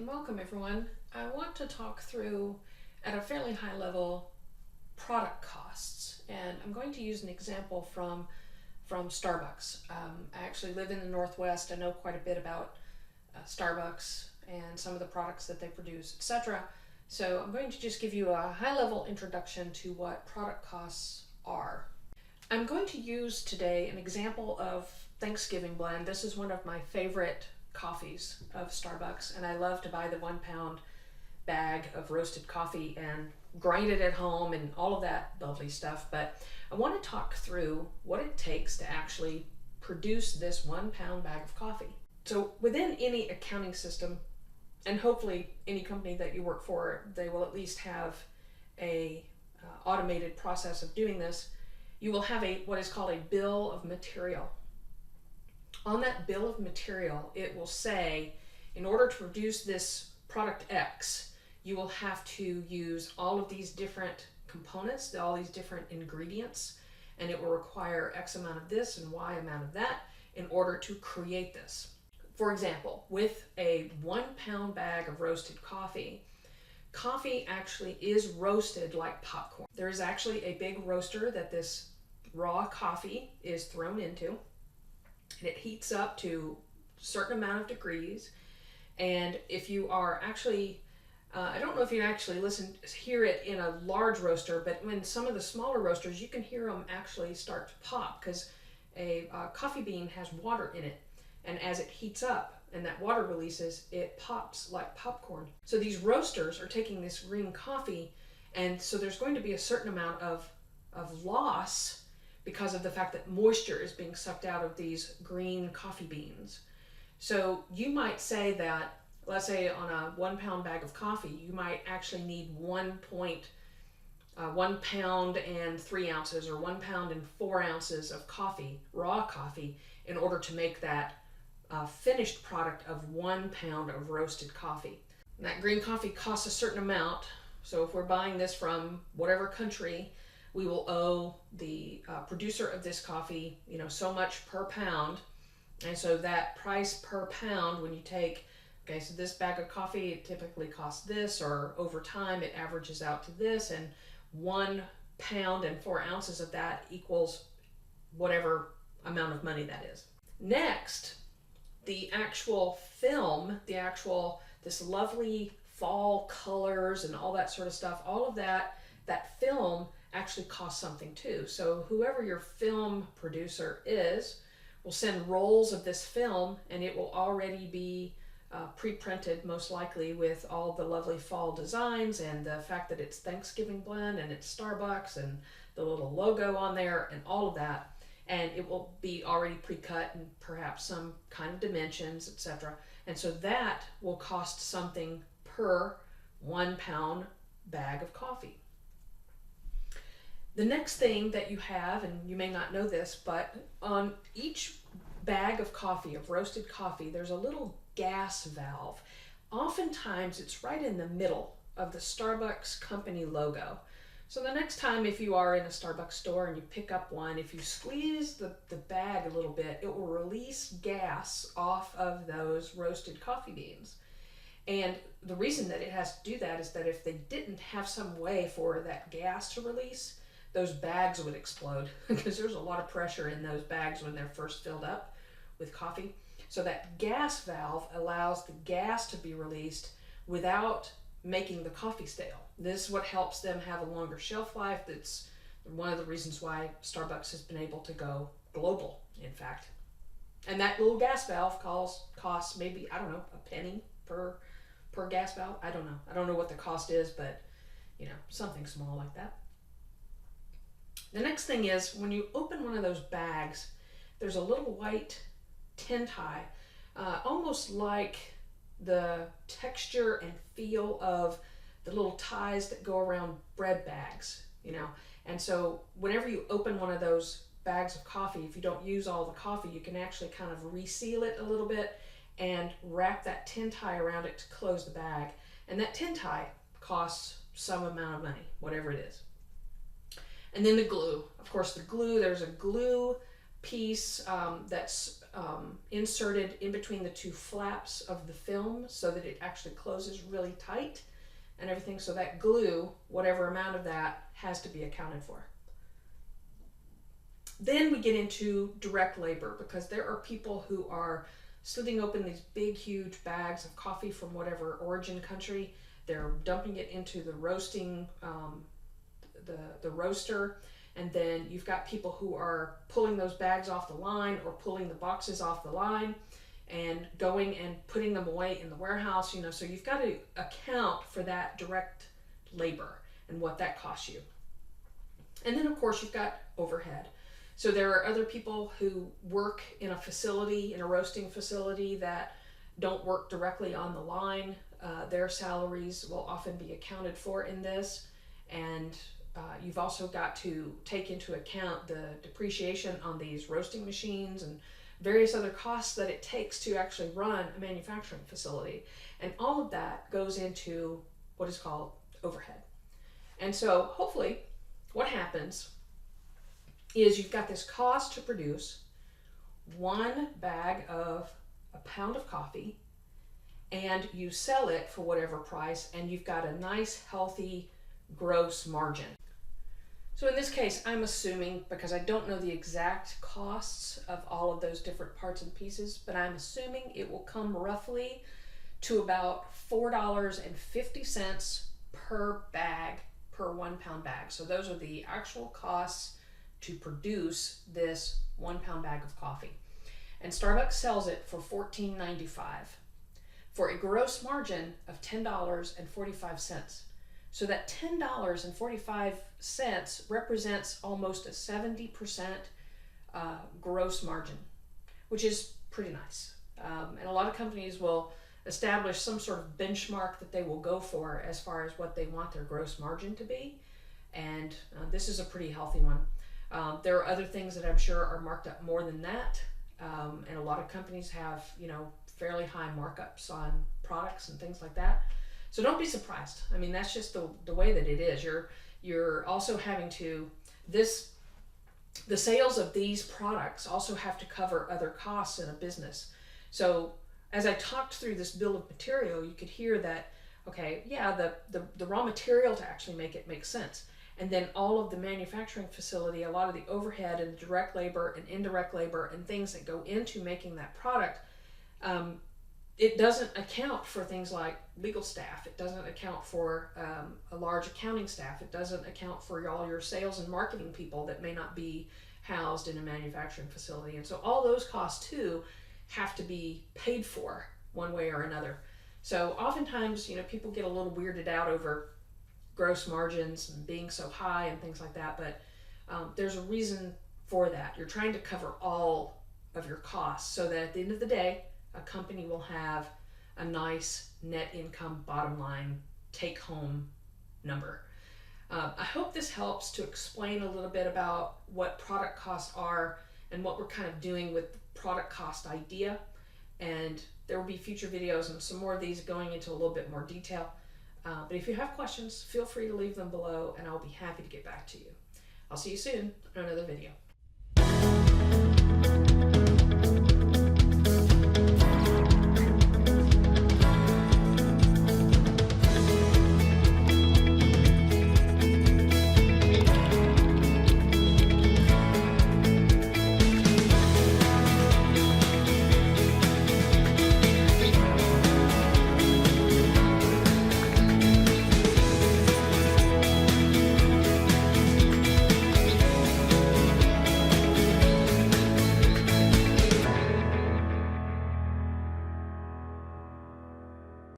welcome everyone. I want to talk through at a fairly high level product costs, and I'm going to use an example from Starbucks. I actually live in the Northwest. I know quite a bit about Starbucks and some of the products that they produce, etc. So I'm going to just give you a high level introduction to what product costs are. I'm going to use today an example of Thanksgiving blend. This is one of my favorite coffees of Starbucks, and I love to buy the 1 pound bag of roasted coffee and grind it at home and all of that lovely stuff. But I want to talk through what it takes to actually produce this 1 pound bag of coffee. So within any accounting system, and hopefully any company that you work for, they will at least have a automated process of doing this. You will have what is called a bill of material. On that bill of material, it will say, in order to produce this product X, you will have to use all of these different components, all these different ingredients, and it will require X amount of this and Y amount of that in order to create this. For example, with a 1 pound bag of roasted coffee, coffee actually is roasted like popcorn. There is actually a big roaster that this raw coffee is thrown into, and it heats up to a certain amount of degrees. And if you are actually, I don't know if you actually hear it in a large roaster, but when some of the smaller roasters, you can hear them actually start to pop because a coffee bean has water in it. And as it heats up and that water releases, it pops like popcorn. So these roasters are taking this green coffee, and so there's going to be a certain amount of loss because of the fact that moisture is being sucked out of these green coffee beans. So you might say that, let's say on a 1 pound bag of coffee, you might actually need 1 pound and 3 ounces or 1 pound and 4 ounces of coffee, raw coffee, in order to make that finished product of 1 pound of roasted coffee. And that green coffee costs a certain amount. So if we're buying this from whatever country, we will owe the producer of this coffee, so much per pound. And so that price per pound, when you take, okay, so this bag of coffee, it typically costs this, or over time it averages out to this, and 1 pound and 4 ounces of that equals whatever amount of money that is. Next, the actual film, this lovely fall colors and all that sort of stuff, all of that film actually costs something too. So whoever your film producer is will send rolls of this film, and it will already be pre-printed, most likely, with all the lovely fall designs and the fact that it's Thanksgiving blend and it's Starbucks and the little logo on there and all of that. And it will be already pre-cut and perhaps some kind of dimensions, etc. And so that will cost something per 1 pound bag of coffee. The next thing that you have, and you may not know this, but on each bag of coffee, of roasted coffee, there's a little gas valve. Oftentimes it's right in the middle of the Starbucks company logo. So the next time, if you are in a Starbucks store and you pick up one, if you squeeze the bag a little bit, it will release gas off of those roasted coffee beans. And the reason that it has to do that is that if they didn't have some way for that gas to release, those bags would explode because there's a lot of pressure in those bags when they're first filled up with coffee. So that gas valve allows the gas to be released without making the coffee stale. This is what helps them have a longer shelf life. That's one of the reasons why Starbucks has been able to go global, in fact. And that little gas valve costs maybe, I don't know, a penny per gas valve. I don't know. I don't know what the cost is, but something small like that. The next thing is, when you open one of those bags, there's a little white tin tie, almost like the texture and feel of the little ties that go around bread bags, And so whenever you open one of those bags of coffee, if you don't use all the coffee, you can actually kind of reseal it a little bit and wrap that tin tie around it to close the bag. And that tin tie costs some amount of money, whatever it is. And then the glue. Of course, there's a glue piece that's inserted in between the two flaps of the film so that it actually closes really tight and everything. So that glue, whatever amount of that, has to be accounted for. Then we get into direct labor, because there are people who are slitting open these big, huge bags of coffee from whatever origin country. They're dumping it into the roasting, the roaster, and then you've got people who are pulling those bags off the line or pulling the boxes off the line and going and putting them away in the warehouse. So you've got to account for that direct labor and what that costs you. And then of course you've got overhead. So there are other people who work in a facility, in a roasting facility, that don't work directly on the line. Their salaries will often be accounted for in this. And you've also got to take into account the depreciation on these roasting machines and various other costs that it takes to actually run a manufacturing facility. And all of that goes into what is called overhead. And so hopefully what happens is you've got this cost to produce one bag of a pound of coffee, and you sell it for whatever price, and you've got a nice healthy gross margin. So in this case, I'm assuming, because I don't know the exact costs of all of those different parts and pieces, but I'm assuming it will come roughly to about $4.50 per bag, per 1 pound bag. So those are the actual costs to produce this 1 pound bag of coffee. And Starbucks sells it for $14.95 for a gross margin of $10.45. So that $10.45 represents almost a 70% gross margin, which is pretty nice. And a lot of companies will establish some sort of benchmark that they will go for as far as what they want their gross margin to be. And this is a pretty healthy one. There are other things that I'm sure are marked up more than that. And a lot of companies have, fairly high markups on products and things like that. So don't be surprised. I mean, that's just the way that it is. You're also having to, the sales of these products also have to cover other costs in a business. So as I talked through this bill of material, you could hear that, okay, yeah, the raw material to actually make it makes sense. And then all of the manufacturing facility, a lot of the overhead and the direct labor and indirect labor and things that go into making that product, it doesn't account for things like legal staff. It doesn't account for a large accounting staff. It doesn't account for all your sales and marketing people that may not be housed in a manufacturing facility. And so all those costs too have to be paid for one way or another. So oftentimes, people get a little weirded out over gross margins and being so high and things like that, but there's a reason for that. You're trying to cover all of your costs so that at the end of the day, a company will have a nice net income bottom line take home number. I hope this helps to explain a little bit about what product costs are and what we're kind of doing with the product cost idea. And there will be future videos and some more of these going into a little bit more detail. But if you have questions, feel free to leave them below and I'll be happy to get back to you. I'll see you soon on another video.